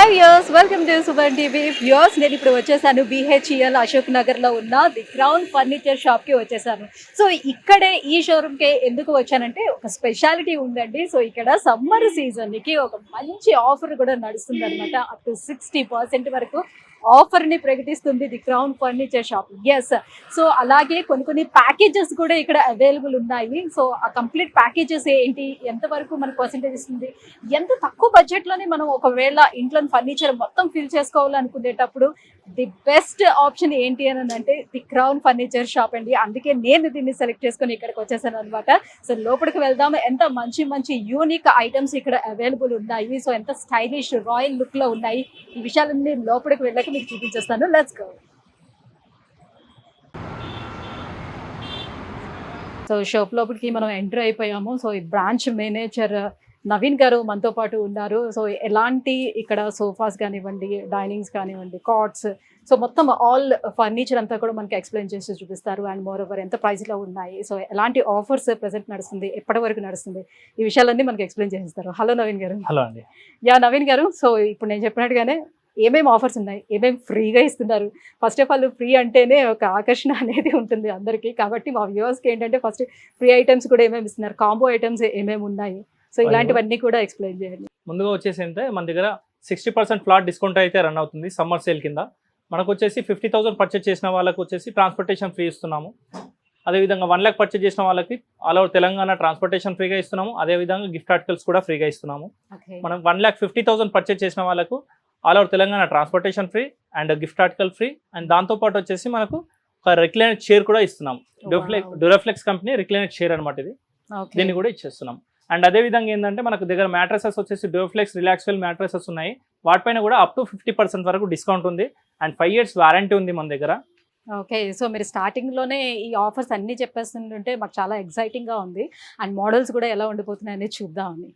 Hi viewers, welcome to Suman TV. Viewers, నేను ఇప్పుడు వచ్చేసాను BHEL అశోక్ నగర్లో ఉన్న ది క్రౌన్ ఫర్నిచర్ షాప్కి వచ్చేసాను. సో ఇక్కడే ఈ షోరూమ్కి ఎందుకు వచ్చానంటే ఒక స్పెషాలిటీ ఉందండి. సో ఇక్కడ సమ్మర్ సీజన్కి ఒక మంచి ఆఫర్ కూడా నడుస్తుంది అనమాట. అప్ టు 60% వరకు ఆఫర్ని ప్రకటిస్తుంది the crown furniture shop. Yes, so అలాగే కొన్ని ప్యాకేజెస్ కూడా ఇక్కడ అవైలబుల్ ఉన్నాయి. సో ఆ కంప్లీట్ ప్యాకేజెస్ ఏంటి, ఎంతవరకు మన పర్సెంటేజ్ ఇస్తుంది, ఎంత తక్కువ బడ్జెట్లోనే మనం ఒకవేళ ఇంట్లో ఫర్నిచర్ మొత్తం ఫిల్ చేసుకోవాలనుకునేటప్పుడు ది బెస్ట్ ఆప్షన్ ఏంటి అని అంటే ది క్రౌన్ ఫర్నిచర్ షాప్ అండి. అందుకే నేను దీన్ని సెలెక్ట్ చేసుకొని ఇక్కడికి వచ్చేసాను అనమాట. సో లోపలికి వెళ్దాం. ఎంత మంచి యూనిక్ ఐటమ్స్ ఇక్కడ అవైలబుల్ ఉన్నాయి. సో ఎంత స్టైలిష్ రాయల్ లుక్లో ఉన్నాయి. ఈ విషయాలన్నీ లోపలికి వెళ్ళాక మీకు చూపించేస్తాను. Let's go. సో షాప్ లోపలికి మనం ఎంటర్ అయిపోయాము. సో ఈ బ్రాంచ్ మేనేజర్ నవీన్ గారు మనతో పాటు ఉన్నారు. సో ఎలాంటి ఇక్కడ సోఫాస్ కానివ్వండి, డైనింగ్స్ కానివ్వండి, కాట్స్, సో మొత్తం ఆల్ ఫర్నిచర్ అంతా కూడా మనకి ఎక్స్ప్లెయిన్ చేసి చూపిస్తారు. అండ్ మోర్ ఓవర్ ఎంత ప్రైస్లో ఉన్నాయి, సో ఎలాంటి ఆఫర్స్ ప్రెసెంట్ నడుస్తుంది, ఎప్పటి వరకు నడుస్తుంది, ఈ విషయాలన్నీ మనకి ఎక్స్ప్లెయిన్ చేస్తారు. హలో నవీన్ గారు. హలో అండి. యా నవీన్ గారు, సో ఇప్పుడు నేను చెప్పినట్టుగానే ఏమేమి ఆఫర్స్ ఉన్నాయి, ఏమేమి ఫ్రీగా ఇస్తున్నారు. ఫస్ట్ ఆఫ్ ఆల్ ఫ్రీ అంటేనే ఒక ఆకర్షణ అనేది ఉంటుంది అందరికీ. కాబట్టి మా వ్యూవర్స్కి ఏంటంటే ఫస్ట్ ఫ్రీ ఐటమ్స్ కూడా ఏమేమి ఇస్తున్నారు, కాంబో ఐటమ్స్ ఏమేమి ఉన్నాయి, సో ఇలాంటివన్నీ కూడా ఎక్స్ప్లెయిన్ చేయండి. ముందుగా వచ్చేసి అంటే మన దగ్గర 60% ఫ్లాట్ డిస్కౌంట్ అయితే రన్ అవుతుంది సమ్మర్ సేల్ కింద. మనకు వచ్చేసి 50,000 పర్చేస్ చేసిన వాళ్ళకి వచ్చేసి ట్రాన్స్పోర్టేషన్ ఫ్రీ ఇస్తున్నాము. అదేవిధంగా 1 lakh పర్చేస్ చేసిన వాళ్ళకి ఆల్ ఓవర్ తెలంగాణ ట్రాన్స్పోర్టేషన్ ఫ్రీగా ఇస్తున్నాము. అదేవిధంగా గిఫ్ట్ ఆర్టికల్స్ కూడా ఫ్రీగా ఇస్తున్నాము. మనం 1,50,000 పర్చేస్ చేసిన వాళ్ళకు all over Telangana transportation free and gift article free. And దాంతోపాటు వచ్చేసి మనకు ఒక రిక్లైనర్ చైర్ కూడా ఇస్తున్నాము. డ్యూరాఫ్లెక్స్ కంపెనీ రిక్లైనర్ చైర్ అనమాట ఇది. దీన్ని కూడా ఇచ్చేస్తున్నాం. అండ్ అదేవిధంగా ఏంటంటే మనకు దగ్గర మ్యాట్రసెస్ వచ్చేసి డ్యూరాఫ్లెక్స్ రిలాక్స్వెల్ మ్యాట్రసెస్ ఉన్నాయి. వాటిపైన కూడా అప్ టు 50% వరకు డిస్కౌంట్ ఉంది. అండ్ 5 years వారంటీ ఉంది మన దగ్గర. ఓకే, సో మీరు స్టార్టింగ్లోనే ఈ ఆఫర్స్ అన్నీ చెప్పేస్తుంటే మాకు చాలా ఎక్సైటింగ్గా ఉంది. అండ్ మోడల్స్ కూడా ఎలా ఉండిపోతున్నాయి అనేది చూద్దామని.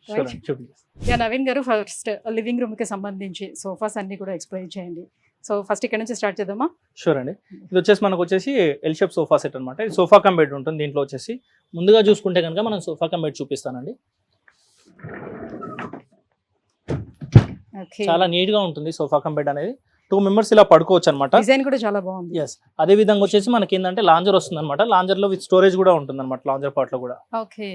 యా నవీన్ గారు, ఫస్ట్ లివింగ్ రూమ్కి సంబంధించి సోఫాస్ అన్నీ కూడా ఎక్స్ప్లెయిన్ చేయండి. సో ఫస్ట్ ఇక్కడ నుంచి స్టార్ట్ చేద్దామా? షూర్ అండి. ఇది వచ్చేసి మనకు వచ్చేసి ఎల్ షేప్ సోఫా సెట్ అనమాట. ఇది సోఫా కమ్ బెడ్ ఉంటుంది. దీంట్లో వచ్చేసి ముందుగా చూసుకుంటే కనుక మనం సోఫా కమ్ బెడ్ చూపిస్తానండి. చాలా నీట్ గా ఉంటుంది సోఫా కమ్ బెడ్ అనేది. 2 members ఇలా పడుకోవచ్చు అనమాట. డిజైన్ కూడా చాలా బాగుంది. ఎస్, అదే విధంగా వచ్చేసి మనకి ఏంటంటే లాంజర్ వస్తుంది అనమాట. లాంజర్ లో విత్ స్టోరేజ్ కూడా ఉంటుంది అనమాట. లాంజర్ పార్ట్ లో కూడా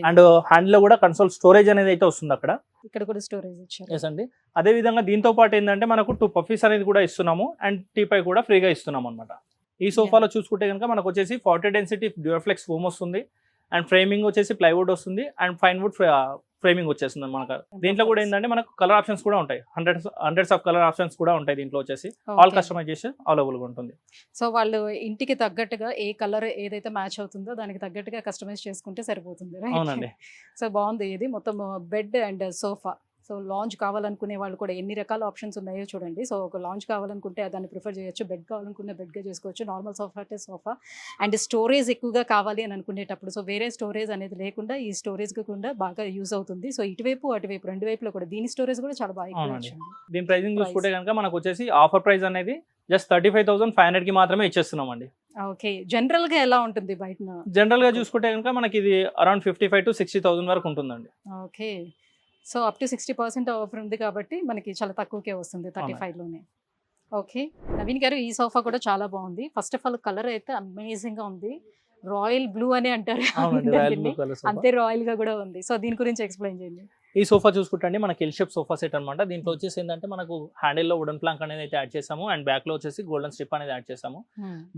అండ్ హ్యాండ్ లో కూడా కన్సోల్ స్టోరేజ్ అనేది అయితే వస్తుంది అక్కడ. ఇక్కడ కూడా స్టోరేజ్ ఇచ్చారు. ఎస్ అండి. అదే విధంగా దీంతో పాటు ఏంటంటే మనకు 2 పఫీస్ అనేది కూడా ఇస్తున్నాము. అండ్ టీపై కూడా ఫ్రీగా ఇస్తున్నాం అనమాట. ఈ సోఫాలో చూసుకుంటే కనుక మనకు వచ్చేసి 40 density డ్యూరాఫ్లెక్స్ ఫోమ్ వస్తుంది. అండ్ ఫ్రేమింగ్ వచ్చేసి ప్లైవుడ్ వస్తుంది. అండ్ ఫైన్ వుడ్ ఫ్రేమింగ్ వచ్చేస్తుంది మనకు. దీంట్లో కూడా ఏంటంటే మనకు కలర్ ఆప్షన్స్ కూడా ఉంటాయి. హండ్రెడ్స్ ఆఫ్ కలర్ ఆప్షన్స్ కూడా ఉంటాయి దీంట్లో వచ్చేసి. ఆల్ కస్టమైజేషన్ అవైలబుల్ గా ఉంటుంది. సో వాళ్ళు ఇంటికి తగ్గట్టుగా ఏ కలర్ ఏదైతే మ్యాచ్ అవుతుందో దానికి తగ్గట్టుగా కస్టమైజ్ చేసుకుంటే సరిపోతుంది. అవునండి. సో బాగుంది. ఇది మొత్తం bed and sofa. So lounge కావాలనుకునే వాళ్ళు కూడా ఎన్ని రకాల ఆప్షన్స్ ఉన్నాయో చూడండి. సో ఒక లాంజ్ కావాలనుకుంటే దాన్ని ప్రిఫర్ చేయొచ్చు. బెడ్ కావాలనుకునే బెడ్గా చేసుకోవచ్చు. నార్మల్ సోఫా అంటే సోఫా. అండ్ స్టోరేజ్ ఎక్కువగా కావాలి అని అనుకునేటప్పుడు సో వేరే స్టోరేజ్ అనేది లేకుండా ఈ స్టోరేజ్ కూడా బాగా యూజ్ అవుతుంది. సో ఇటువైపు అటువైపు రెండు వైపులో కూడా దీని స్టోరేజ్ కూడా చాలా బాగా వచ్చింది. దీని ప్రైసింగ్ చూసుకుంటే కనుక మనకు వచ్చేసి ఆఫర్ ప్రైస్ అనేది జస్ట్ 35,500 కి మాత్రమే ఇచ్చేస్తున్నామండి. ఓకే, జనరల్ గా ఎలా ఉంటుంది బయట? జనరల్ గా చూసుకుంటే కనుక మనకి ఇది అరౌండ్ 55,000 to 60,000 వరకు ఉంటుందండి. Okay, so up to 60% offer ఉంది కాబట్టి మనకి చాలా తక్కువకే వస్తుంది 35లోనే. ఓకే నవీన్ గారు, ఈ సోఫా కూడా చాలా బాగుంది. ఫస్ట్ ఆఫ్ ఆల్ కలర్ అయితే అమేజింగ్ గా ఉంది. రాయల్ బ్లూ అని అంటారు, అంతే రాయల్ గా కూడా ఉంది. సో దీని గురించి ఎక్స్ప్లెయిన్ చేయండి. ఈ సోఫా చూసుకుంటే మనకి ఎల్ షేప్ సోఫా సెట్ అనమాట. దీంట్లో వచ్చేసి ఏంటంటే మనకు హ్యాండిల్ లో వుడెన్ ప్లాంక్ అనేది అయితే యాడ్ చేసాము. అండ్ బ్యాక్ లో వచ్చేసి గోల్డెన్ స్ట్రిప్ అనేది యాడ్ చేసాము.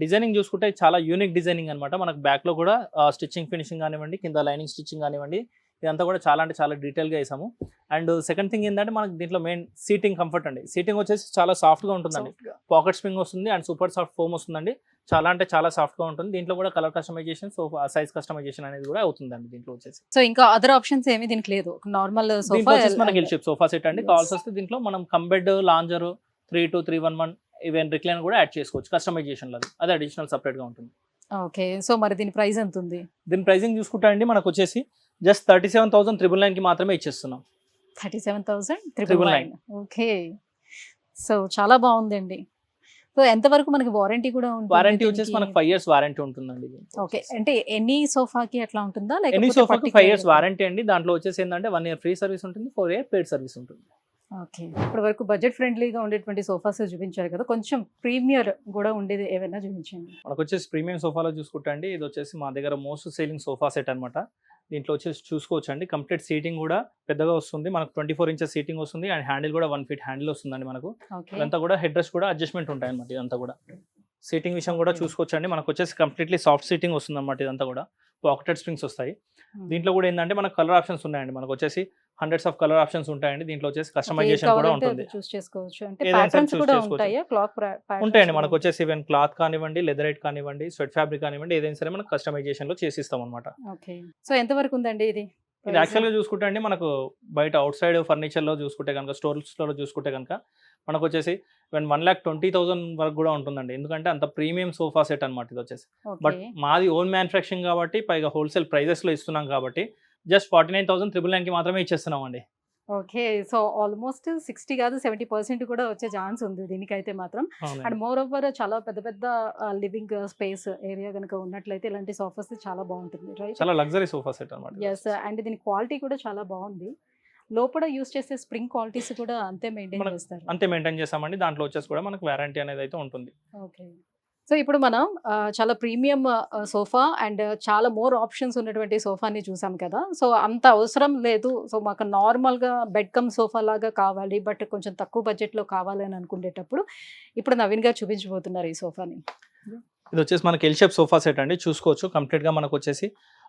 డిజైనింగ్ చూసుకుంటే చాలా యూనిక్ డిజైనింగ్ అనమాట. మనకు బ్యాక్ లో కూడా స్టిచ్చింగ్ ఫినిషింగ్ కానివ్వండి, కింద లైనింగ్ స్టిచ్చింగ్ కానివ్వండి, ఇదంతా కూడా చాలా అంటే చాలా డీటెయిల్గా వేసాము. అండ్ సెకండ్ థింగ్ ఏంటంటే మనకి దీంట్లో మెయిన్ సీటింగ్ కంఫర్ట్ అండి. సీటింగ్ వచ్చేసి చాలా సాఫ్ట్గా ఉంటుందండి. పాకెట్ స్ప్రింగ్ వస్తుంది అండ్ సూపర్ సాఫ్ట్ ఫోమ్ వస్తుందండి. చాలా అంటే చాలా సాఫ్ట్గా ఉంటుంది. దీంట్లో కూడా కలర్ కస్టమైజేషన్, సైజ్ కస్టమైజేషన్ అనేది కూడా అవుతుందండి దీంట్లో వచ్చేసి. సో ఇంకా అదర్ ఆప్షన్స్ ఏమి దీనికి లేదు. నార్మల్ సోఫా మనకి ఎల్ షేప్ సోఫా సెట్ అండి. కావాల్సి వస్తే దీంట్లో మనం కంబెడ్, లాంజర్, 32311 ఈవెన్ రిక్లైనర్ కూడా యాడ్ చేసుకోవచ్చు కస్టమైజేషన్ లో. అది అడిషనల్ సపరేట్ గా ఉంటుంది. ఓకే, సో మరి దీని ప్రైస్ ఎంత ఉంది? దీని ప్రైసింగ్ చూసుకుంటా అండి మనకు వచ్చేసి జస్ట్ 37,999 కి మాత్రమే ఇచ్చేస్తున్నాం. 37,999. ఓకే, సో చాలా బాగుందండి. సో ఎంత వరకు మనకి వారంటీ కూడా ఉంటుంది? వారంటీ వచ్చేసి మనకి 5 years వారంటీ ఉంటుందండి. ఓకే, అంటే ఎనీ సోఫాకి అట్లా ఉంటుందా? ఎనీ సోఫాకి 5 years వారంటీ అండి. దాంట్లో వచ్చేసి ఏంటంటే 1 year ఫ్రీ సర్వీస్ ఉంటుంది, 4 year పెయిడ్ సర్వీస్ ఉంటుంది. ఓకే. ఇప్పటి వరకు బడ్జెట్ ఫ్రెండ్లీగా ఉండేటువంటి సోఫాస్ చూపించారు కదా, కొంచెం ప్రీమియర్ కూడా ఉండేది ఏమైనా చూపించండి. మనకు వచ్చేసి ప్రీమియం సోఫాలో చూసుకుంటే అండి, ఇది వచ్చేసి మా దగ్గర మోస్ట్ సేలింగ్ సోఫా సెట్ అనమాట. దీంట్లో వచ్చేసి చూసుకోవచ్చు అండి, కంప్లీట్ సీటింగ్ కూడా పెద్దగా వస్తుంది మనకు, 24 ఇంచెస్ సీటింగ్ వస్తుంది అండ్ హ్యాండిల్ కూడా 1 ఫీట్ హ్యాండిల్ వస్తుందండి మనకు. ఓకే. ఇదంతా కూడా హెడ్ రెస్ట్ కూడా అడ్జస్ట్మెంట్ ఉంటాయి అనమాట. ఇదంతా కూడా సీటింగ్ విషయం కూడా చూసుకోవచ్చు అండి, మనకు వచ్చేసి కంప్లీట్లీ సాఫ్ట్ సీటింగ్ వస్తుంది అనమాట. ఇదంతా కూడా పాకెటెడ్ స్ప్రింగ్స్ వస్తాయి. దీంట్లో కూడా ఏంటంటే మనకు కలర్ ఆప్షన్స్ ఉన్నాయండి, మనకు వచ్చేసి హండ్రెడ్స్ ఆఫ్ కలర్ ఆప్షన్స్ ఉంటాయండి. దీంట్లో వచ్చేసి కస్టమైజేషన్ కూడా ఉంటుంది. చూస్ చేసుకోవచ్చు. అంటే ఏదైనా ప్యాటర్న్స్ choose కూడా చేసుకోవచ్చు. ఉంటాయా? క్లాత్ ప్యాటర్న్స్ ఉంటాయండి మనకు వచ్చేసి ఈవెన్ క్లాత్ కానివ్వండి, లెదరైట్ కానివ్వండి, స్వెట్ ఫ్యాబ్రిక్ కానివ్వండి, ఏదైనా సరే మనకు కస్టమైజేషన్ లో చేసిస్తాం అనమాట. ఓకే. సో ఎంత వరకు ఉందండి ఇది? ఇది యాక్చువల్గా చూసుకుంటే అండి, మనకు బయట అవుట్ సైడ్ ఫర్నిచర్లో చూసుకుంటే కనుక, స్టోర్స్లో చూసుకుంటే కనుక మనకు వచ్చేసి ఈవెన్ 1,20,000 వరకు కూడా ఉంటుందండి. ఎందుకంటే అంత ప్రీమియం సోఫా సెట్ అనమాట ఇది వచ్చేసి. బట్ మాది ఓన్ మ్యానుఫ్యాక్చరింగ్ కాబట్టి, పైగా హోల్సేల్ ప్రైజెస్లో ఇస్తున్నాం కాబట్టి జస్ట్ 49,999కి మాత్రమే ఇచ్చేస్తున్నాం అండి. ఓకే. సో ఆల్మోస్ట్ 60 కాదు 70% కూడా వచ్చే ఛాన్స్ ఉంది దీనికైతే మాత్రం. అండ్ మోర్ ఓవర్ చాలా పెద్ద పెద్ద లివింగ్ స్పేస్ ఏరియా కనుక ఉన్నట్లయితే ఇలాంటి సోఫాస్ చాలా బాగుంటుంది, రైట్? చాలా లగ్జరీ సోఫా సెట్ అనమాట. ఎస్. అండ్ దీని క్వాలిటీ కూడా చాలా బాగుంది. లోపల యూస్ చేసే స్ప్రింగ్ క్వాలిటీస్ కూడా అంతే మెయింటైన్ చేస్తారు. అంతే మెయింటైన్ చేస్తామండి. దాంట్లో వచ్చేసి కూడా మనకు వారంటీ అనేది అయితే ఉంటుంది. ఓకే. సో ఇప్పుడు మనం చాలా ప్రీమియం సోఫా అండ్ చాలా మోర్ ఆప్షన్స్ ఉన్నటువంటి సోఫాని చూసాం కదా. సో అంత అవసరం లేదు, సో మాకు నార్మల్గా బెడ్ కమ్ సోఫా లాగా కావాలి, బట్ కొంచెం తక్కువ బడ్జెట్లో కావాలి అని అనుకునేటప్పుడు ఇప్పుడు నవీన్ గారు చూపించబోతున్నారు ఈ సోఫాని. ఇది వచ్చేసి మనకి ఎల్ షేప్ సోఫా సెట్ అండి. చూసుకోవచ్చు కంప్లీట్గా మనకు వచ్చేసి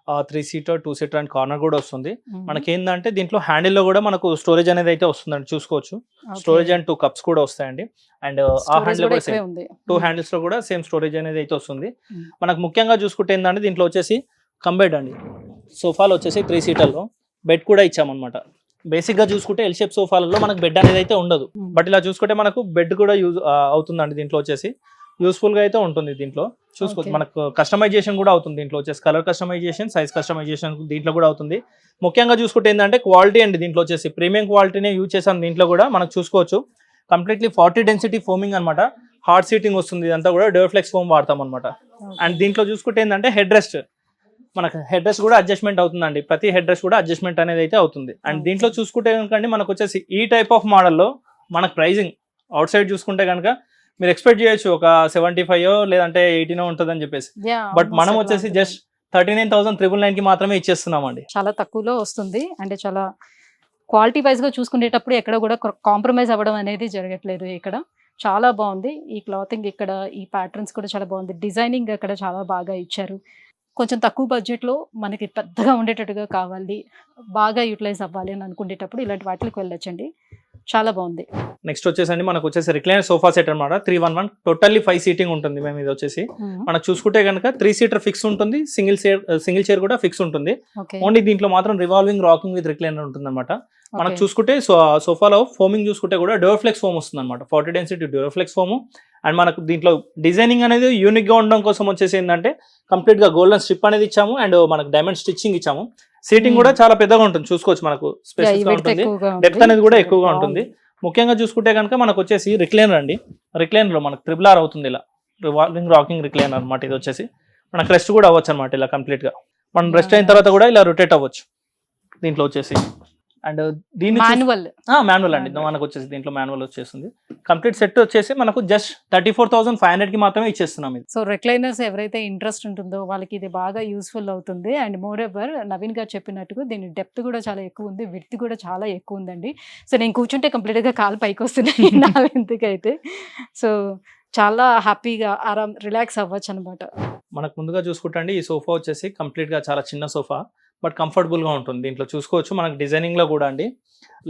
3 సీటర్ 2 సీటర్ అండ్ కార్నర్ కూడా వస్తుంది. మనకి ఏంటంటే దీంట్లో హ్యాండిల్లో కూడా మనకు స్టోరేజ్ అనేది అయితే వస్తుందండి. చూసుకోవచ్చు స్టోరేజ్ అండ్ 2 కప్స్ కూడా వస్తాయండి. అండ్ ఆ హ్యాండిల్ కూడా సేమ్ 2 హ్యాండిల్స్ లో కూడా సేమ్ స్టోరేజ్ అనేది అయితే వస్తుంది. మనకు ముఖ్యంగా చూసుకుంటే ఏంటంటే దీంట్లో వచ్చేసి కంబెడ్ అండి. సోఫాలో వచ్చేసి 3 సీటర్లో బెడ్ కూడా ఇచ్చామన్నమాట. బేసిక్ గా చూసుకుంటే ఎల్ షేప్ సోఫాలలో మనకు బెడ్ అనేది అయితే ఉండదు, బట్ ఇలా చూసుకుంటే మనకు బెడ్ కూడా యూజ్ అవుతుందండి. దీంట్లో వచ్చేసి యూస్ఫుల్ గా అయితే ఉంటుంది. దీంట్లో చూసుకోవచ్చు మనకు కస్టమైజేషన్ కూడా అవుతుంది. దీంట్లో వచ్చేసి కలర్ కస్టమైజేషన్, సైజ్ కస్టమైజేషన్ దీంట్లో కూడా అవుతుంది. ముఖ్యంగా చూసుకుంటే ఏంటంటే క్వాలిటీ అండి, దీంట్లో వచ్చేసి ప్రీమియం క్వాలిటీనే యూజ్ చేసాం. దీంట్లో కూడా మనకు చూసుకోవచ్చు కంప్లీట్లీ 40 డెన్సిటీ ఫోమింగ్ అనమాట. హార్డ్ సీటింగ్ వస్తుంది, ఇదంతా కూడా డ్యూరఫ్లెక్స్ ఫోమ్ వాడతాం అనమాట. అండ్ దీంట్లో చూసుకుంటే ఏంటంటే హెడ్ రెస్ట్, మనకు హెడ్ రెస్ట్ కూడా అడ్జస్ట్మెంట్ అవుతుందండి. ప్రతి హెడ్ రెస్ట్ కూడా అడ్జస్ట్మెంట్ అనేది అయితే అవుతుంది. అండ్ దీంట్లో చూసుకుంటే కనుక మనకు వచ్చేసి ఈ టైప్ ఆఫ్ మోడల్లో మనకు ప్రైజింగ్ అవుట్ సైడ్ చూసుకుంటే కనుక మీరు ఎక్స్పెక్ట్ చేయొచ్చు ఒక 75 లేదంటే 18 ఉంటుందని చెప్పేసి, బట్ మనం వచ్చేసి జస్ట్ 39,999కి మాత్రమే ఇచ్చేస్తున్నామండి. చాలా తక్కువలో వస్తుంది. అంటే చాలా క్వాలిటీ వైజ్ గా చూసుకునేటప్పుడు ఎక్కడ కూడా కాంప్రమైజ్ అవ్వడం అనేది జరగట్లేదు. ఇక్కడ చాలా బాగుంది ఈ క్లాతింగ్, ఇక్కడ ఈ ప్యాటర్న్స్ కూడా చాలా బాగుంది, డిజైనింగ్ అక్కడ చాలా బాగా ఇచ్చారు. కొంచెం తక్కువ బడ్జెట్లో మనకి పెద్దగా ఉండేటట్టుగా కావాలి, బాగా యూటిలైజ్ అవ్వాలి అని అనుకునేటప్పుడు ఇలాంటి వాటికి వెళ్ళొచ్చండి. చాలా బాగుంది. నెక్స్ట్ వచ్చేసండి మనకు వచ్చేసి రిక్లైనర్ సోఫా సెట్ అనమాట. 311 టోటల్లీ 5 సీటింగ్ ఉంటుంది. మేము ఇది వచ్చేసి మనకు చూసుకుంటే కనుక 3 సీటర్ ఫిక్స్ ఉంటుంది, సింగిల్ చైర్ కూడా ఫిక్స్ ఉంటుంది. ఓన్లీ దీంట్లో మాత్రం రివాల్వింగ్ రాకింగ్ విత్ రిక్లైనర్ ఉంటుంది అనమాట. మనకు చూసుకుంటే సోఫాలో ఫోమింగ్ చూసుకుంటే కూడా డ్యూరఫ్లెక్స్ ఫోమ్ వస్తుంది అనమాట. 40 డెన్సిటీ డ్యూరఫ్లెక్స్ ఫోమ్. అండ్ మనకు దీంట్లో డిజైనింగ్ అనేది యూనిక్ గా ఉండడం కోసం వచ్చేసి ఏంటంటే కంప్లీట్ గా గోల్డెన్ స్ట్రిప్ అనేది ఇచ్చాము అండ్ మనకు డైమండ్ స్టిచ్చింగ్ ఇచ్చాము. సీటింగ్ కూడా చాలా పెద్దగా ఉంటుంది, చూసుకోవచ్చు మనకు స్పేసెస్ గా ఉంటుంది, డెప్త్ అనేది కూడా ఎక్కువగా ఉంటుంది. ముఖ్యంగా చూసుకుంటే కనుక మనకు వచ్చేసి రిక్లైనర్ అండి. రిక్లైనర్ లో మనకు RRR అవుతుంది, ఇలా రివాల్వింగ్ రాకింగ్ రిక్లైనర్ అనమాట. ఇది వచ్చేసి మనకు రెస్ట్ కూడా అవ్వచ్చు అనమాట. ఇలా కంప్లీట్ గా మనం రెస్ట్ అయిన తర్వాత కూడా ఇలా రొటేట్ అవ్వచ్చు దీంట్లో వచ్చేసి. అండ్ దీన్ని మాన్యువల్ అండి మనకు వచ్చేసి దీంట్లో మాన్యువల్ వచ్చేసింది. కంప్లీట్ సెట్ వచ్చేసి మనకు జస్ట్ 34,500కి మాత్రమే ఇచ్చేస్తున్నాం ఇది. సో రిక్లైనర్స్ ఎవరైతే ఇంట్రెస్ట్ ఉంటుందో వాళ్ళకి ఇది బాగా యూస్ఫుల్ అవుతుంది. అండ్ మోర్ ఎవర్ నవీన్ గారు చెప్పినట్టుగా దీని డెప్త్ కూడా చాలా ఎక్కువ ఉంది, విడ్త్ కూడా చాలా ఎక్కువ ఉందండి. సో నేను కూర్చుంటే కంప్లీట్గా కాలు పైకి వస్తున్నాయి నా లెంత్కైతే. సో చాలా హ్యాపీగా రిలాక్స్ అవ్వచ్చు అనమాట. మనకు ముందుగా చూసుకుంటే అండి ఈ సోఫా వచ్చేసి కంప్లీట్గా చాలా చిన్న సోఫా, బట్ కంఫర్టబుల్గా ఉంటుంది. దీంట్లో చూసుకోవచ్చు మనకు డిజైనింగ్లో కూడా అండి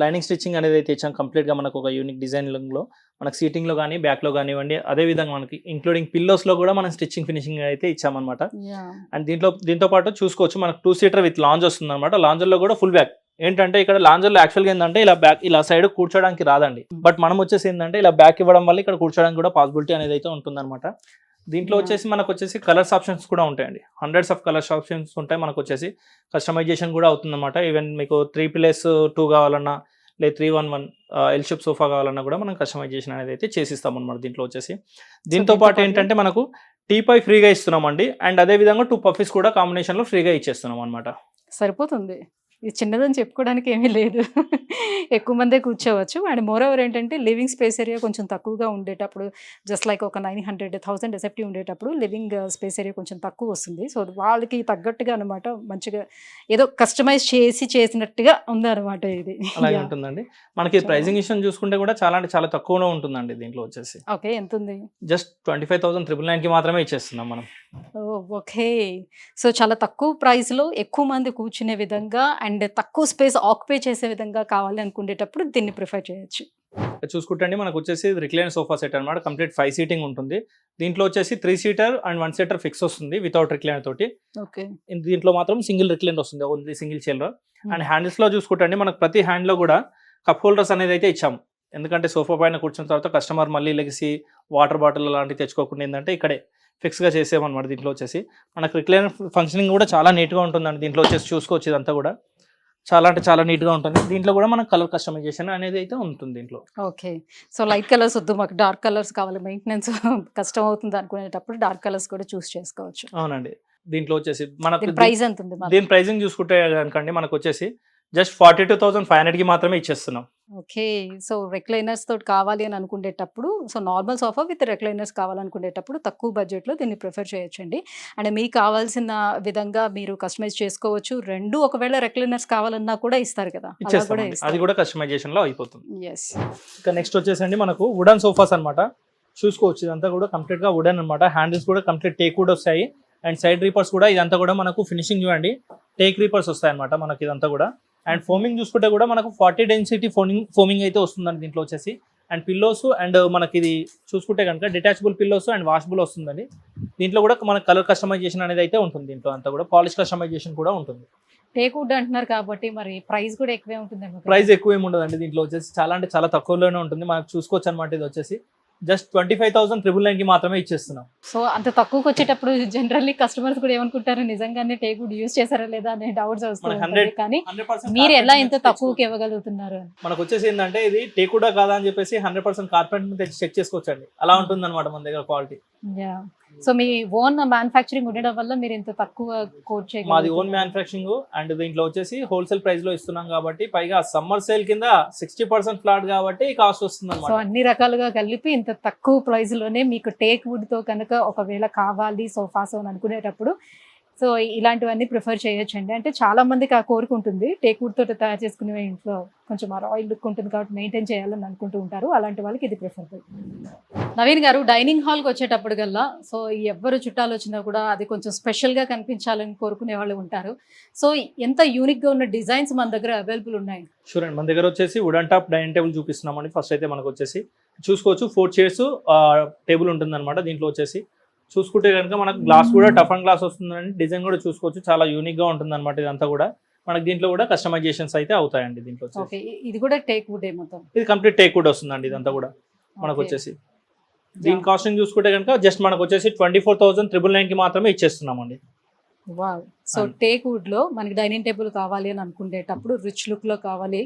లైనింగ్ స్టిచ్చింగ్ అనేది అయితే ఇచ్చాం. కంప్లీట్గా మనకు ఒక యూనిక్ డిజైనింగ్లో మనకు సీటింగ్లో కానీ బ్యాక్లో కానివ్వండి, అదేవిధంగా మనకి ఇంక్లూడింగ్ పిల్లోస్లో కూడా మనం స్టిచ్చింగ్ ఫినిషింగ్ అయితే ఇచ్చామన్నమాట. అండ్ దీంతో పాటు చూసుకోవచ్చు మనకు 2 సీటర్ విత్ లాంజ్ వస్తుంది అనమాట. లాంజర్లో కూడా ఫుల్ బ్యాక్. ఏంటంటే ఇక్కడ లాంజర్లో యాక్చువల్గా ఏంటంటే ఇలా బ్యాక్ ఇలా సైడ్ కూర్చోడానికి రాదండి, బట్ మనం వచ్చేసి ఏంటంటే ఇలా బ్యాక్ ఇవ్వడం వల్ల ఇక్కడ కూర్చోడానికి కూడా పాసిబిలిటీ అనేది అయితే ఉంటుందన్నమాట. దీంట్లో వచ్చేసి మనకు వచ్చేసి కలర్స్ ఆప్షన్స్ కూడా ఉంటాయండి. హండ్రెడ్స్ ఆఫ్ కలర్స్ ఆప్షన్స్ ఉంటాయి. మనకు వచ్చేసి కస్టమైజేషన్ కూడా అవుతుందన్నమాట. ఈవెన్ మీకు 3+2 కావాలన్నా లేదా 311 ఎల్ షేప్ సోఫా కావాలన్నా కూడా మనం కస్టమైజేషన్ అనేది అయితే చేసిస్తాం అనమాట. దీంట్లో వచ్చేసి దీంతో పాటు ఏంటంటే మనకు టీపై ఫ్రీగా ఇస్తున్నామండి. అండ్ అదే విధంగా 2 పఫీస్ కూడా కాంబినేషన్లో ఫ్రీగా ఇచ్చేస్తున్నాం అనమాట. సరిపోతుంది. ఇది చిన్నదని చెప్పుకోవడానికి ఏమీ లేదు. ఎక్కువ మందే కూర్చోవచ్చు. అండ్ మోరోవర్ ఏంటంటే లివింగ్ స్పేస్ ఏరియా కొంచెం తక్కువగా ఉండేటప్పుడు జస్ట్ లైక్ ఒక 900,000 ఎస్ఎఫ్టీ ఉండేటప్పుడు లివింగ్ స్పేస్ ఏరియా కొంచెం తక్కువ వస్తుంది. సో వాళ్ళకి తగ్గట్టుగా అనమాట మంచిగా ఏదో కస్టమైజ్ చేసినట్టుగా ఉందన్నమాట ఇది. అలాగే యాహ్! ఉంటుందండి. మనకి చాలా ప్రైజింగ్ విషయం చూసుకుంటే కూడా చాలా అంటే చాలా తక్కువలో ఉంటుందండి దీంట్లో వచ్చేసి. ఓకే. ఎంతుంది? జస్ట్ 25,999కి మాత్రమే ఇచ్చేస్తున్నాం మనం. ఓహ్! ఓకే. సో, చాలా తక్కువ ప్రైస్‌లో ఎక్కువ మంది కూర్చునే విధంగా అండ్ తక్కువ స్పేస్ ఆక్యుపై చేసే విధంగా కావాలి అనుకునేటప్పుడు దీన్ని ప్రిఫర్ చేయొచ్చు. చూసుకుంటే అండి మనకు వచ్చేసి రిక్లైన్ సోఫా సెట్ అనమాట. కంప్లీట్ 5 సీటింగ్ ఉంటుంది. దీంట్లో వచ్చేసి 3 సీటర్ అండ్ 1 సీటర్ ఫిక్స్ వస్తుంది వితౌట్ రిక్లైనర్ తోటి. ఓకే. దీంట్లో మాత్రం సింగిల్ రిక్లైనర్ వస్తుంది. ఓన్లీ సింగిల్ చైర్‌లో. అండ్ హ్మ్. హ్యాండిల్స్‌లో చూసుకుంటే అండి మనకు ప్రతి హ్యాండ్‌లో కూడా కప్ హోల్డర్స్ అనేది అయితే ఇచ్చాము. ఎందుకంటే సోఫా పైన కూర్చున్న తర్వాత కస్టమర్ మళ్ళీ లెగిసి వాటర్ బాటిల్ అలాంటివి తెచ్చుకోకుండా ఏందంటే ఇక్కడే ఫిక్స్‌గా చేసామన్నమాట దీంట్లో వచ్చేసి. మనకు రిక్లైనర్ ఫంక్షనింగ్ కూడా చాలా నీట్‌గా ఉంటుందండి. దీంట్లో వచ్చేసి చూసుకోవచ్చు ఇదంతా కూడా. చాలా అంటే చాలా నీట్‌గా ఉంటుంది. దీంట్లో కూడా మనకు కలర్ కస్టమైజేషన్ అనేది అయితే ఉంటుంది దీంట్లో. ఓకే. సో, లైట్ కలర్స్ వద్దు మాకు డార్క్ కలర్స్ కావాలి. మెయింటెనెన్స్ కష్టం అవుతుంది అనుకునేటప్పుడు డార్క్ కలర్స్ కూడా చూస్ చేసుకోవచ్చు. అవునండి. దీంట్లో వచ్చేసి మనకు దీని ప్రైస్ ఎంతుంది మరి? దీని ప్రైజింగ్ చూసుకుంటే గనుకండి మనకు వచ్చేసి జస్ట్ 42,500కి మాత్రమే ఇచ్చేస్తున్నాం. ఓకే. సో, రిక్లైనర్స్ తోటి కావాలి అని అనుకునేటప్పుడు so, normal sofa with recliners కావాలనుకునేటప్పుడు తక్కువ బడ్జెట్‌లో దీన్ని ప్రిఫర్ చేయొచ్చండి. అండ్ మీకు కావాల్సిన విధంగా మీరు కస్టమైజ్ చేసుకోవచ్చు. 2 ఒకవేళ రిక్లైనర్స్ కావాలన్నా కూడా ఇస్తారు కదా! అలా కూడా ఇచ్చేస్తామండి. అది ఇస్తారు. కూడా కస్టమైజేషన్‌లో అయిపోతుంది. యెస్. ఇక నెక్స్ట్ వచ్చేసండి మనకు వుడెన్ సోఫాస్ అన్నమాట. చూసుకోవచ్చు ఇదంతా కూడా కంప్లీట్‌గా వుడెన్ అన్నమాట. హ్యాండిల్స్ కూడా కంప్లీట్ టేక్ వుడ్ వస్తాయి. అండ్ సైడ్ రీపర్స్ కూడా ఇదంతా కూడా మనకు ఫినిషింగ్ చూడండి. టేక్ రీపర్స్ వస్తాయన్నమాట మనకి ఇదంతా కూడా. అండ్ ఫోమింగ్ చూసుకుంటే కూడా మనకు 40 డెన్సిటీ ఫోమింగ్ అయితే వస్తుందండి దీంట్లో వచ్చేసి. అండ్ పిల్లోస్ అండ్ మనకి ఇది చూసుకుంటే కనుక డిటాచబుల్ పిల్లోస్ అండ్ వాషబుల్ వస్తుందండి. దీంట్లో కూడా మనకు కలర్ కస్టమైజేషన్ అనేది అయితే ఉంటుంది. దీంట్లో అంతా కూడా పాలిష్ కస్టమైజేషన్ కూడా ఉంటుంది. టేక్ వుడ్ అంటున్నారు కాబట్టి మరి ప్రైస్ కూడా ఎక్కువే ఉంటుందేమో కదా! ప్రైస్ ఎక్కువ ఏమి ఉండదండి దీంట్లో వచ్చేసి. చాలా అంటే చాలా తక్కువలోనే ఉంటుంది. మనకు చూసుకోవచ్చు అనమాట ఇది వచ్చేసి. జస్ట్ 25,999కి మాత్రమే ఇచ్చేస్తున్నాం. సో, అంత తక్కువకి వచ్చేటప్పుడు జనరల్లీ కస్టమర్స్ కూడా ఏమనుకుంటారు నిజంగానే టేక్ వుడ్ యూజ్ చేశారా లేదా అనే డౌట్స్ వస్తూ మనకి ఉంటాయి. 100 కానీ 100% మీరు ఎలా కార్పెట్ ఇంత నుంచి తక్కువకి ఇవ్వగలుగుతున్నారు అని. మనకు వచ్చేసి ఏంటంటే ఇది టేకుడా కాదా అని చెప్పేసి 100% కార్పెట్ తెచ్చి చెక్ చేసుకోవచ్చండి. అలా ఉంటుంది అనమాట మన దగ్గర క్వాలిటీ. యాహ్! సో, మీ ఓన్ మ్యానుఫ్యాక్చరింగ్ ఉండడం వల్ల మీరు ఇంత తక్కువ కోట్ మాది ఓన్ చేయగలుగుతున్నారు. మ్యానుఫ్యాక్చరింగ్ అండ్ దీంట్లో వచ్చేసి హోల్సేల్ ప్రైస్ లో ఇస్తున్నాం కాబట్టి పైగా సమ్మర్ సేల్ కింద 60% ఫ్లాట్ కాబట్టి కాస్ట్ వస్తుంది సో, అనమాట. అన్ని రకాలుగా కలిపి ఇంత తక్కువ ప్రైస్‌లోనే మీకు టేక్ వుడ్‌తో కనుక ఒకవేళ కావాలి సోఫాస్ అని అనుకునేటప్పుడు సో, ఇలాంటివన్నీ ప్రిఫర్ చేయొచ్చండి. అంటే చాలా మందికి ఆ కోరిక ఉంటుంది. టేక్ వుడ్ తోటి తయారు చేసుకునేవి ఇంట్లో కొంచెం ఆ రాయల్ లుక్ ఉంటుంది కాబట్టి మెయింటైన్ చేయాలని అనుకుంటూ ఉంటారు. అలాంటి వాళ్ళకి ఇది ప్రిఫరబుల్. నవీన్ గారు డైనింగ్ హాల్‌కి వచ్చేటప్పటికల్లా సో, ఎవ్వరు చుట్టాలు వచ్చినా కూడా అది కొంచెం స్పెషల్‌గా కనిపించాలని కోరుకునే వాళ్ళు ఉంటారు. సో, ఎంత యూనిక్‌గా ఉన్న డిజైన్స్ మన దగ్గర అవైలబుల్ ఉన్నాయి. షూర్ అండి. మన దగ్గర వచ్చేసి వుడెన్ టాప్ డైనింగ్ టేబుల్ చూపిస్తున్నామండి. ఫస్ట్ అయితే మనకు వచ్చేసి చూసుకోవచ్చు 4 చైర్స్ టేబుల్ ఉంటుంది అనమాట. దీంట్లో వచ్చేసి చూసుకుంటే కనుక మనకు గ్లాస్ కూడా టఫ్ అండ్ గ్లాస్ వస్తుందండి. డిజైన్ కూడా చూసుకోవచ్చు చాలా యూనిక్ గా ఉంటుంది అనమాట. ఇదంతా కూడా మనకి దీంట్లో కూడా కస్టమైజేషన్స్ అయితే అవుతాయండి దీంట్లో వచ్చేసి. ఓకే. ఇది కూడా టేక్ వుడే మొత్తం. ఇది కంప్లీట్ టేక్ వుడ్ వస్తుందండి ఇదంతా కూడా మనకు ఓకే. వచ్చేసి. దీని యాహ్! కాస్టింగ్ చూసుకుంటే కనుక జస్ట్ మనకు వచ్చేసి 24,999కి మాత్రమే ఇచ్చేస్తున్నామండి. వావ్! సో, అండ్ టేక్ వుడ్‌లో మనకి డైనింగ్ టేబుల్ కావాలి అని అనుకునేటప్పుడు రిచ్ లుక్‌లో కావాలి.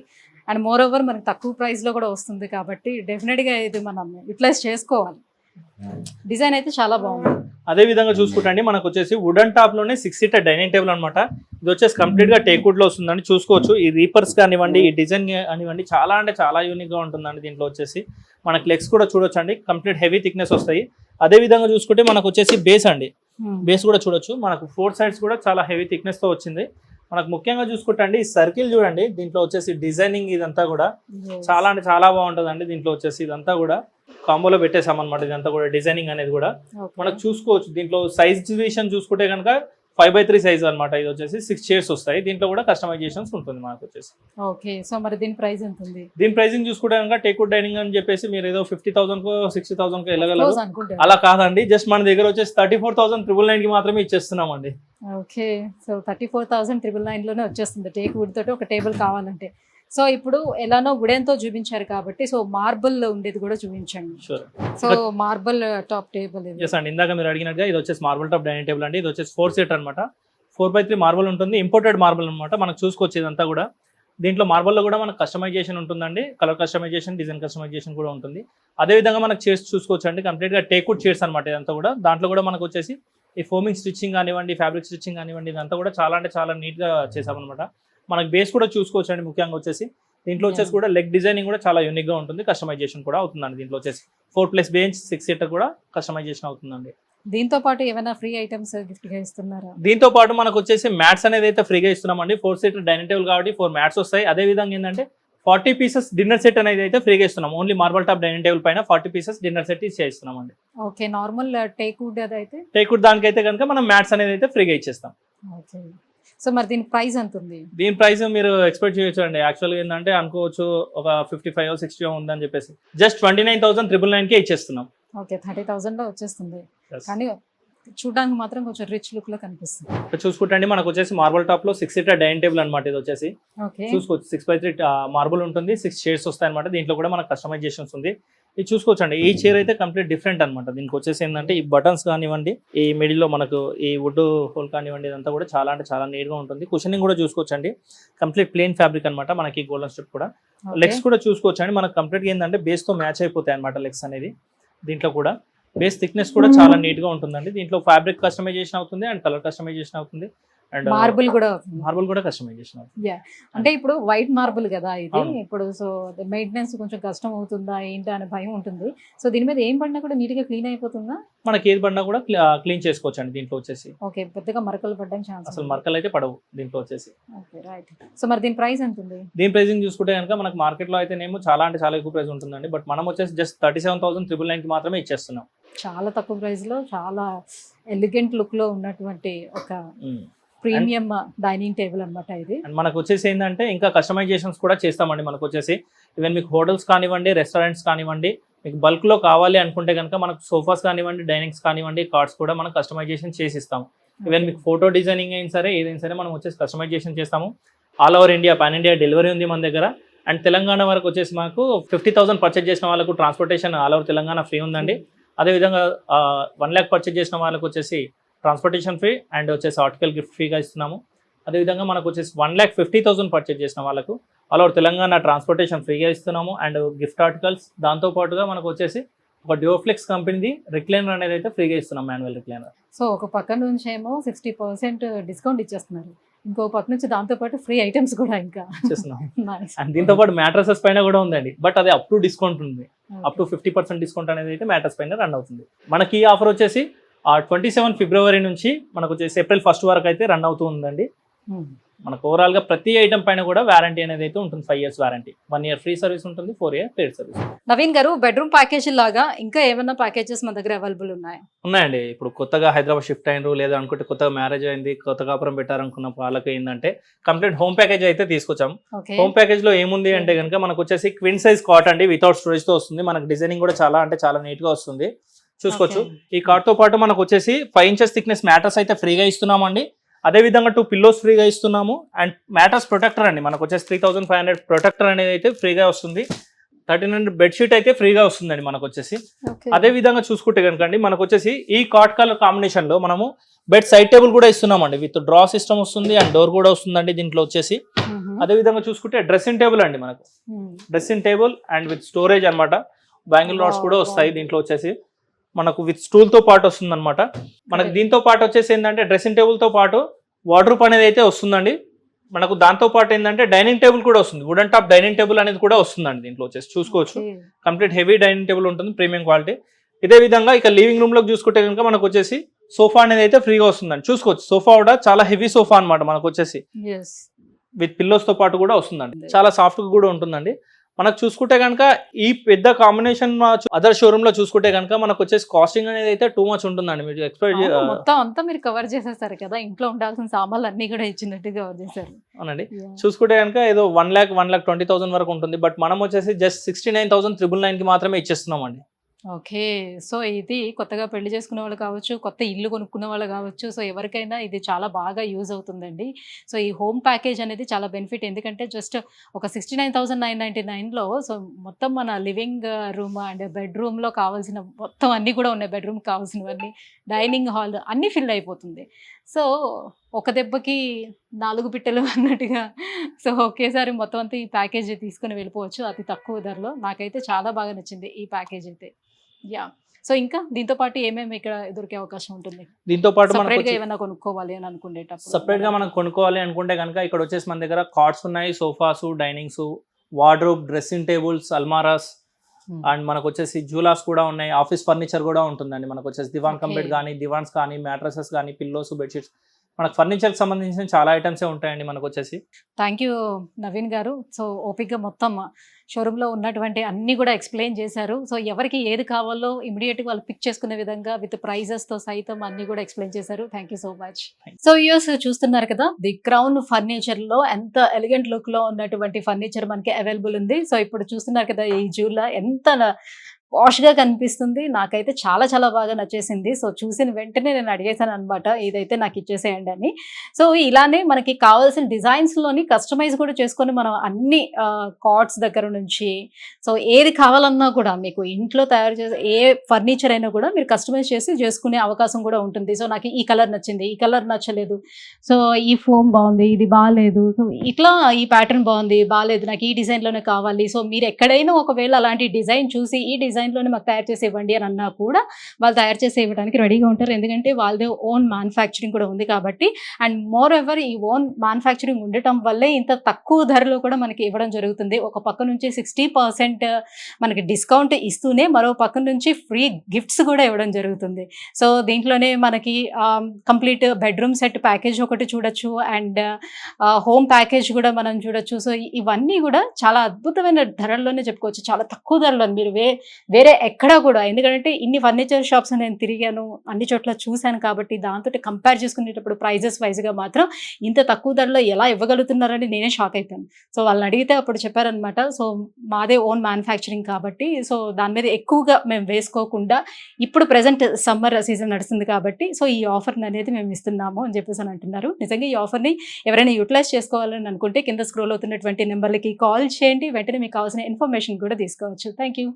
అండ్ మోర్ ఓవర్ మనకి తక్కువ ప్రైస్‌లో కూడా వస్తుంది కాబట్టి డెఫినిట్‌గా ఇది మనం యుటిలైజ్ చేసుకోవాలి. డిజైన్ అయితే చాలా బాగుంది. అదే విధంగా చూసుకుంటే అండి మనకు వచ్చేసి వుడెన్ టాప్ లోనే 6 సీటర్ డైనింగ్ టేబుల్ అనమాట. ఇది వచ్చేసి కంప్లీట్ గా టేక్ వుడ్ లో వస్తుందండి. చూసుకోవచ్చు ఈ రీపర్స్ కానివ్వండి, ఈ డిజైన్ కానివ్వండి చాలా అంటే చాలా యూనిక్ గా ఉంటుందండి. దీంట్లో వచ్చేసి మనకి లెగ్స్ కూడా చూడొచ్చు అండి. కంప్లీట్ హెవీ థిక్నెస్ వస్తాయి. అదే విధంగా చూసుకుంటే మనకు వచ్చేసి బేస్ అండి. బేస్ కూడా చూడొచ్చు. మనకు 4 సైడ్స్ కూడా చాలా హెవీ థిక్నెస్ తో వచ్చింది. మనకు ముఖ్యంగా చూసుకుంటే అండి ఈ సర్కిల్ చూడండి. దీంట్లో వచ్చేసి డిజైనింగ్ ఇదంతా కూడా చాలా అంటే చాలా బాగుంటుందండి. దీంట్లో వచ్చేసి ఇదంతా కూడా కాంబోలో పెట్టేసామన్నమాట. ఇదంతా కూడా డిజైనింగ్ అనేది కూడా ఓకే. మనకు చూసుకోవచ్చు. దీంట్లో సైజ్ డివిజన్ చూసుకుంటే కనుక 5/3 సైజ్ అనమాట. ఇది వచ్చేసి 6 చైర్స్ వస్తాయి. దీంట్లో కూడా కస్టమైజేషన్స్ ఉంటుంది మనకు వచ్చేసి. ఓకే. సో, మరి దీని ప్రైస్ ఎంత ఉంది? దీని ప్రైసింగ్ చూసుకుంటే కనుక టేక్ వుడ్ డైనింగ్ అని చెప్పేసి మీరు ఏదో 50,000కో 60,000కో వెళ్ళగలరు. క్లోజ్ అనుకుంటా. అలా కాదండి. జస్ట్ మన దగ్గర వచ్చేసి 34,999కి మాత్రమే ఇచ్చేస్తున్నామండి. ఓకే. సో, 34,999లోనే వచ్చేస్తుంది టేక్ వుడ్ తోటి ఒక టేబుల్ కావాలంటే. సో, ఇప్పుడు ఎలానో వుడెన్‌తో చూపించారు కాబట్టి సో, మార్బుల్ ఉండేది కూడా చూపించండి. Sure. So, marble top table ఇది. ఎస్ అండి. ఇందాక మీరు అడిగినట్టుగా ఇది వచ్చేసి మార్బుల్ టాప్ డైనింగ్ టేబుల్ అండి. ఇది వచ్చేసి 4 సీటర్ అనమాట. 4/3 మార్బుల్ ఉంటుంది. ఇంపోర్టెడ్ మార్బుల్ అనమాట. మనకు చూసుకోవచ్చు ఇదంతా కూడా. దీంట్లో మార్బుల్లో కూడా మనకు కస్టమైజేషన్ ఉంటుందండి. కలర్ కస్టమైజేషన్, డిజైన్ కస్టమైజేషన్ కూడా ఉంటుంది. అదే విధంగా మనకు చైర్స్ చూసుకోవచ్చు అండి. కంప్లీట్గా టేక్ వుడ్ చైర్స్ అనమాట ఇదంతా కూడా. దాంట్లో కూడా మనకు వచ్చేసి ఈ ఫోమింగ్ స్టిచ్చింగ్ కానివ్వండి, ఫ్యాబ్రిక్ స్టిచ్చింగ్ కానివ్వండి, ఇదంతా కూడా చాలా అంటే చాలా నీట్గా చేసామన్నమాట. మనకి బేస్ కూడా చూసుకోవచ్చు అండి. ముఖ్యంగా వచ్చేసి దీంట్లో వచ్చేసి కూడా లెగ్ డిజైనింగ్ కూడా చాలా యూనిక్ గా ఉంటుంది, కస్టమైజేషన్ కూడా అవుతుందండి. దీంట్లో వచ్చేసి 4+ బెంచ్ 6 సీటర్ కూడా కస్టమైజేషన్ అవుతుందండి. దీంతో పాటు ఏమైనా ఫ్రీ ఐటమ్స్ గిఫ్ట్ గా ఇస్తున్నారా? దీంతో పాటు మనకు వచ్చేసి మ్యాట్స్ అనేది అయితే ఫ్రీగా ఇస్తున్నామండి. 4 సీటర్ డైనింగ్ టేబుల్ కాబట్టి 4 మ్యాట్స్ వస్తాయి. అదే విధంగా ఏంటంటే 40 పీసెస్ డిన్నర్ సెట్ అనేది అయితే ఫ్రీగా ఇస్తున్నాం. Only marble top dining table పైన 40 పీసెస్ డిన్నర్ సెట్ ఇస్తున్నామండి. ఓకే, నార్మల్ టేక్ వుడ్ అదైతే టేక్ వుడ్ దానికైతే కనుక మనం మ్యాట్స్ అనేది అయితే ఫ్రీగా ఇచ్చేస్తాం. ఓకే, సో మరి దీని ప్రైస్ ఎంత ఉంది? దీని ప్రైస్ మీరు ఎక్స్పెక్ట్ చేయొచ్చు అండి. యాక్చువల్గా ఏంటంటే అనుకోవచ్చు ఒక 55-60 ఉందని చెప్పేసి జస్ట్ 29,999 కే ఇచ్చేస్తున్నాం. ఓకే, 30,000 లో వచ్చేస్తుంది. Yes. కానీ చూడడానికి మాత్రం కొంచెం రిచ్ లుక్ లో కనిపిస్తుంది. ఇక్కడ చూసుకుంటే మనకు వచ్చేసి మార్బల్ టాప్ లో 6 సీటర్ డైనింగ్ టేబుల్ అనమాట. ఇది వచ్చేసి ఓకే, చూసుకోవచ్చు 6x3 మార్బుల్ ఉంటుంది, 6 షేడ్స్ వస్తాయి అనమాట. దీంట్లో కూడా మనకు కస్టమైజేషన్స్ ఉంది. ఇది చూసుకోవచ్చు అండి. ఈ చైర్ అయితే కంప్లీట్ డిఫరెంట్ అనమాట. దీనికి వచ్చేసి ఏంటంటే ఈ బటన్స్ కానివ్వండి, ఈ మిడిల్ లో మనకు ఈ వుడ్ హోల్ కానివ్వండి, ఇదంతా కూడా చాలా అంటే చాలా నీట్ గా ఉంటుంది. కుషనింగ్ కూడా చూసుకోవచ్చు అండి, కంప్లీట్ ప్లెయిన్ ఫ్యాబ్రిక్ అనమాట. మనకి గోల్డెన్ స్ట్రిప్ కూడా. లెగ్స్ కూడా చూసుకోవచ్చు అండి, మనకు కంప్లీట్ గా ఏంటంటే బేస్ తో మ్యాచ్ అయిపోతాయి అనమాట లెగ్స్ అనేది. దీంట్లో కూడా బేస్ థిక్నెస్ కూడా చాలా నీట్ గా ఉంటుందండి. దీంట్లో ఫ్యాబ్రిక్ కస్టమైజేషన్ అవుతుంది అండ్ కలర్ కస్టమైజేషన్ అవుతుంది అండ్ మార్బుల్ కూడా కస్టమైజేషన్ అవుతుంది. అంటే ఇప్పుడు వైట్ మార్బుల్ కదా ఇది, అవును. ఇప్పుడు సో మెయింటెనెన్స్ కొంచెం కష్టం అవుతుందా ఏంటి అనే భయం ఉంటుంది. సో దీని మీద ఏం పడినా కూడా నీట్ గా క్లీన్ అయిపోతుందా? మనకి ఏది పడినా కూడా క్లీన్ చేసుకోవచ్చు అండి దీంట్లో వచ్చేసి. ఓకే, పెద్దగా మరకలు పడడానికి ఛాన్స్ అసలు మరకలు అయితే పడవు దీంట్లో వచ్చేసి. Okay, right. సో మరి దీని ప్రైస్ ఎంత ఉంది? దీని ప్రైసింగ్ చూసుకుంటే కనుక మనకు మార్కెట్ లో అయితేనేమో చాలా అంటే చాలా ఎక్కువ ప్రైస్ ఉంటుందండి. బట్ మనం వచ్చేసి జస్ట్ 37,999 కి మాత్రమే ఇచ్చేస్తున్నాం. చాలా తక్కువ ప్రైస్ లో చాలా ఎలిగెంట్ లుక్ లో ఉన్నటువంటి ఒక ప్రీమియం డైనింగ్ టేబుల్ అన్నమాట ఇది. అండ్ మనకు వచ్చేసి ఏంటంటే ఇంకా కస్టమైజేషన్స్ కూడా చేస్తామండి. మనకు వచ్చేసి ఈవెన్ మీకు హోటల్స్ కానివ్వండి, రెస్టారెంట్స్ కానివ్వండి, మీకు బల్క్ లో కావాలి అనుకుంటే కనుక మనకు సోఫాస్ కానివ్వండి, డైనింగ్స్ కానివ్వండి, కార్డ్స్ కూడా మనం కస్టమైజేషన్ చేసి ఇస్తాం. ఈవెన్ మీకు ఫోటో డిజైనింగ్ అయినా సరే ఏదైనా సరే మనం వచ్చేసి కస్టమైజేషన్ చేస్తాము. All over India, pan India delivery ఉంది మన దగ్గర. అండ్ తెలంగాణ వరకు వచ్చేసి మాకు 50,000 పర్చేజ్ చేసిన వాళ్ళకు transportation all over Telangana free ఉందండి. అదేవిధంగా 1 lakh పర్చేజ్ చేసిన వాళ్ళకు వచ్చేసి ట్రాన్స్పోర్టేషన్ ఫ్రీ అండ్ వచ్చేసి ఆర్టికల్ గిఫ్ట్ ఫ్రీగా ఇస్తున్నాము. అదేవిధంగా మనకు వచ్చేసి 1,50,000 పర్చేజ్ చేసిన వాళ్ళకు ఆల్ ఓవర్ తెలంగాణ ట్రాన్స్పోర్టేషన్ ఫ్రీగా ఇస్తున్నాము అండ్ గిఫ్ట్ ఆర్టికల్స్. దాంతోపాటుగా మనకు వచ్చేసి ఒక డ్యూఫ్లెక్స్ కంపెనీది రిక్లైనర్ అనేది అయితే ఫ్రీగా ఇస్తున్నాం, మాన్యువల్ రిక్లైనర్. సో ఒక పక్క నుంచి ఏమో 60% డిస్కౌంట్ ఇచ్చేస్తున్నారు, ఇంకో పక్క నుంచి దాంతో పాటు ఫ్రీ ఐటమ్స్ కూడా ఇంకా ఇచ్చేస్తున్నాం. Nice. అండ్ దీంతో పాటు మ్యాట్రసెస్ పైన కూడా ఉందండి. బట్ అది అప్ టు డిస్కౌంట్ ఉంది. అప్ టు 50% డిస్కౌంట్ అనేది అయితే మ్యాట్రస్ పైన రన్ అవుతుంది. మనకి ఈ ఆఫర్ వచ్చేసి 27 ఫిబ్రవరి నుంచి మనకు వచ్చేసి ఏప్రిల్ 1 వరకు అయితే రన్ అవుతూ ఉందండి. మనకు ఓవరాల్ గా ప్రతి ఐటమ్ పైన కూడా వారంటీ అనేది అయితే ఉంటుంది. 5 years warranty, 1 year free service ఉంటుంది, 4 year పెయిడ్ సర్వీస్. నవీన్ గారు, బెడ్రూమ్ ప్యాకేజ్ లాగా ఇంకా ఏమైనా ప్యాకేజెస్ మన దగ్గర అవైలబుల్ ఉన్నాయా? ఉన్నాయండి. ఇప్పుడు కొత్తగా హైదరాబాద్ షిఫ్ట్ అయినరు, లేదా అనుకుంటే కొత్తగా మ్యారేజ్ అయింది, కొత్త కాపురం పెట్టారనుకున్న వాళ్ళకి ఏంటంటే కంప్లీట్ హోమ్ ప్యాకేజ్ అయితే తీసుకొచ్చాం. హోమ్ ప్యాకేజ్ లో ఏముంది అంటే కనుక మనకు వచ్చేసి క్వీన్ సైజ్ కాట్ అండి, వితౌట్ స్టోరేజ్ తో వస్తుంది. మనకు డిజైనింగ్ కూడా చాలా అంటే చాలా నీట్ గా వస్తుంది, చూసుకోవచ్చు. ఈ కాట్ తో పాటు మనకు వచ్చేసి 5 inches థిక్నెస్ మ్యాట్రస్ అయితే ఫ్రీగా ఇస్తున్నామండి. అదే విధంగా 2 పిల్లోస్ ఫ్రీగా ఇస్తున్నాము అండ్ మ్యాట్రస్ ప్రొటెక్టర్ అండి. మనకు వచ్చేసి 3,500 ప్రొటెక్టర్ అనేది అయితే ఫ్రీగా వస్తుంది. 1,300 బెడ్షీట్ అయితే ఫ్రీగా వస్తుందండి మనకు వచ్చేసి. అదే విధంగా చూసుకుంటే కనుక అండి మనకు వచ్చేసి ఈ కాట్ కలర్ కాంబినేషన్ లో మనము బెడ్ సైడ్ టేబుల్ కూడా ఇస్తున్నామండి. విత్ డ్రా సిస్టమ్ వస్తుంది అండ్ డోర్ కూడా వస్తుందండి దీంట్లో వచ్చేసి. అదే విధంగా చూసుకుంటే డ్రెస్సింగ్ టేబుల్ అండి, మనకు dressing table and with storage అనమాట. బ్యాంగిల్ రాడ్స్ కూడా వస్తాయి దీంట్లో వచ్చేసి. మనకు విత్ స్టూల్ తో పాటు వస్తుంది అనమాట. మనకు దీంతో పాటు వచ్చేసి ఏంటంటే డ్రెస్సింగ్ టేబుల్ తో పాటు వార్డ్రోబ్ అనేది అయితే వస్తుందండి. మనకు దాంతో పాటు ఏంటంటే డైనింగ్ టేబుల్ కూడా వస్తుంది, వుడెన్ టాప్ డైనింగ్ టేబుల్ అనేది కూడా వస్తుందండి దీంట్లో వచ్చేసి. చూసుకోవచ్చు, కంప్లీట్ హెవీ డైనింగ్ టేబుల్ ఉంటుంది, ప్రీమియం క్వాలిటీ. ఇదే విధంగా ఇక లివింగ్ రూమ్ లోకి చూసుకుంటే కనుక మనకు వచ్చేసి సోఫా అనేది అయితే ఫ్రీగా వస్తుందండి. చూసుకోవచ్చు, సోఫా కూడా చాలా హెవీ సోఫా అనమాట మనకు వచ్చేసి. విత్ పిల్లోస్ తో పాటు కూడా వస్తుందండి, చాలా సాఫ్ట్ గా కూడా ఉంటుందండి. మనకు చూసుకుంటే కనుక ఈ పెద్ద కాంబినేషన్ అదర్ షోరూమ్ లో చూసుకుంటే కనుక మనకు వచ్చేసి కాస్టింగ్ అనేది అయితే టూ మచ్ ఉంటుందండి. మీరు ఎక్స్పెక్ట్ మొత్తం అంతా మీరు కవర్ చేసేస్తారు కదా, ఇంట్లో ఉండాల్సిన సామాన్లు అన్ని కూడా ఇచ్చినట్టు కవర్ చేశారు. అవునండి. చూసుకుంటే కనుక ఏదో 1,20,000 వరకు ఉంటుంది. బట్ మనం వచ్చేసి జస్ట్ 69,999 కి మాత్రమే ఇచ్చేస్తున్నాం అండి. ఓకే, సో ఇది కొత్తగా పెళ్లి చేసుకునే వాళ్ళు కావచ్చు, కొత్త ఇల్లు కొనుక్కునే వాళ్ళు కావచ్చు, సో ఎవరికైనా ఇది చాలా బాగా యూజ్ అవుతుందండి. సో ఈ హోమ్ ప్యాకేజ్ అనేది చాలా బెనిఫిట్, ఎందుకంటే జస్ట్ ఒక 69,999లో సో మొత్తం మన లివింగ్ రూమ్ అండ్ బెడ్రూమ్లో కావాల్సిన మొత్తం అన్నీ కూడా ఉన్నాయి. బెడ్రూమ్ కావాల్సినవన్నీ, డైనింగ్ హాల్ అన్నీ ఫిల్ అయిపోతుంది. సో ఒక దెబ్బకి 4 పిట్టలు అన్నట్టుగా సో ఒకేసారి మొత్తం అంతా ఈ ప్యాకేజ్ తీసుకుని వెళ్ళిపోవచ్చు అతి తక్కువ ధరలో. నాకైతే చాలా బాగా నచ్చింది ఈ ప్యాకేజ్ అయితే. యా, సో ఇంకా దీంతో పాటు ఏమేమి ఇక్కడ దొరికే అవకాశం ఉంటుంది? దీంతో పాటు సపరేట్ గా మనకు ఏమైనా కొనుక్కోవాలి అని అనుకునేటప్పుడు సపరేట్ గా మనం కొనుక్కోవాలి అనుకుంటే కనుక ఇక్కడ వచ్చేసి మన దగ్గర కార్డ్స్ ఉన్నాయి, sofas, dinings, wardrobe, dressing tables, అల్మారాస్ అండ్ మనకు వచ్చేసి జూలాస్ కూడా ఉన్నాయి. ఆఫీస్ ఫర్నిచర్ కూడా ఉంటుందండి. మనకు వచ్చేసి దివాన్ Okay. కంబెడ్ కానీ, దివాన్స్ కానీ, మ్యాట్రసెస్ కానీ, పిల్లోస్, బెడ్షీట్స్, మనకు ఫర్నిచర్ కి సంబంధించిన చాలా ఐటమ్సే ఉంటాయండి మనకు వచ్చేసి. థ్యాంక్ యూ నవీన్ గారు. సో ఓపిక్గా మొత్తం షోరూంలో ఉన్నటువంటి అన్ని కూడా ఎక్స్ప్లెయిన్ చేశారు. సో ఎవరికి ఏది కావాలో ఇమీడియట్గా వాళ్ళు పిక్ చేసుకునే విధంగా విత్ ప్రైజెస్తో సైతం అన్ని కూడా ఎక్స్ప్లెయిన్ చేశారు. Thank you so much. So use చూస్తున్నారు కదా, ది క్రౌన్ ఫర్నిచర్లో ఎంత ఎలిగెంట్ లుక్లో ఉన్నటువంటి ఫర్నిచర్ మనకి అవైలబుల్ ఉంది. సో ఇప్పుడు చూస్తున్నారు కదా, ఈ జ్యూలా ఎంత వాష్గా కనిపిస్తుంది. నాకైతే చాలా చాలా బాగా నచ్చేసింది. సో చూసిన వెంటనే నేను అడిగేసాను అనమాట, ఇదైతే నాకు ఇచ్చేసేయండి అని. సో ఇలానే మనకి కావాల్సిన డిజైన్స్లోని కస్టమైజ్ కూడా చేసుకొని మనం అన్ని కార్డ్స్ దగ్గర నుంచి సో ఏది కావాలన్నా కూడా మీకు ఇంట్లో తయారు చేసే ఏ ఫర్నిచర్ అయినా కూడా మీరు కస్టమైజ్ చేసి చేసుకునే అవకాశం కూడా ఉంటుంది. సో నాకు ఈ కలర్ నచ్చింది, ఈ కలర్ నచ్చలేదు, సో ఈ ఫోమ్ బాగుంది, ఇది బాగాలేదు, సో ఇట్లా ఈ ప్యాటర్న్ బాగుంది, బాగాలేదు, నాకు ఈ డిజైన్లోనే కావాలి. సో మీరు ఎక్కడైనా ఒకవేళ అలాంటి డిజైన్ చూసి ఈ డిజైన్లోనే మాకు తయారు చేసి ఇవ్వండి అని అన్నా కూడా వాళ్ళు తయారు చేసి ఇవ్వడానికి రెడీగా ఉంటారు. ఎందుకంటే వాళ్ళదే ఓన్ మ్యానుఫ్యాక్చరింగ్ కూడా ఉంది కాబట్టి. అండ్ మోర్ ఎవర్ ఈ ఓన్ మ్యానుఫ్యాక్చరింగ్ ఉండటం వల్లే ఇంత తక్కువ ధరలో కూడా మనకి ఇవ్వడం జరుగుతుంది. ఒక పక్క నుంచి 60% మనకి డిస్కౌంట్ ఇస్తూనే మరో పక్క నుంచి ఫ్రీ గిఫ్ట్స్ కూడా ఇవ్వడం జరుగుతుంది. సో దీంట్లోనే మనకి కంప్లీట్ బెడ్రూమ్ సెట్ ప్యాకేజ్ ఒకటి చూడొచ్చు, అండ్ హోమ్ ప్యాకేజ్ కూడా మనం చూడొచ్చు. సో ఇవన్నీ కూడా చాలా అద్భుతమైన ధరల్లోనే చెప్పుకోవచ్చు, చాలా తక్కువ ధరలో. మీరు వేరే ఎక్కడా కూడా, ఎందుకంటే ఇన్ని ఫర్నిచర్ షాప్స్ నేను తిరిగాను, అన్ని చోట్ల చూశాను కాబట్టి దాంతో కంపేర్ చేసుకునేటప్పుడు ప్రైజెస్ వైజ్గా మాత్రం ఇంత తక్కువ ధరలో ఎలా ఇవ్వగలుగుతున్నారని నేనే షాక్ అయిపోయాను. సో వాళ్ళని అడిగితే అప్పుడు చెప్పారనమాట, సో మాదే ఓన్ మ్యానుఫ్యాక్చరింగ్ కాబట్టి సో దాని మీద ఎక్కువగా మేము వేసుకోకుండా ఇప్పుడు ప్రజెంట్ సమ్మర్ సీజన్ నడుస్తుంది కాబట్టి సో ఈ ఆఫర్ని అనేది మేము ఇస్తున్నాము అని చెప్పేసి అని అంటున్నారు. నిజంగా ఈ ఆఫర్ని ఎవరైనా యూటిలైజ్ చేసుకోవాలని అనుకుంటే కింద స్క్రోల్ అవుతున్నటువంటి నెంబర్లకి కాల్ చేయండి, వెంటనే మీకు కావాల్సిన ఇన్ఫర్మేషన్ కూడా తీసుకోవచ్చు. Thank you.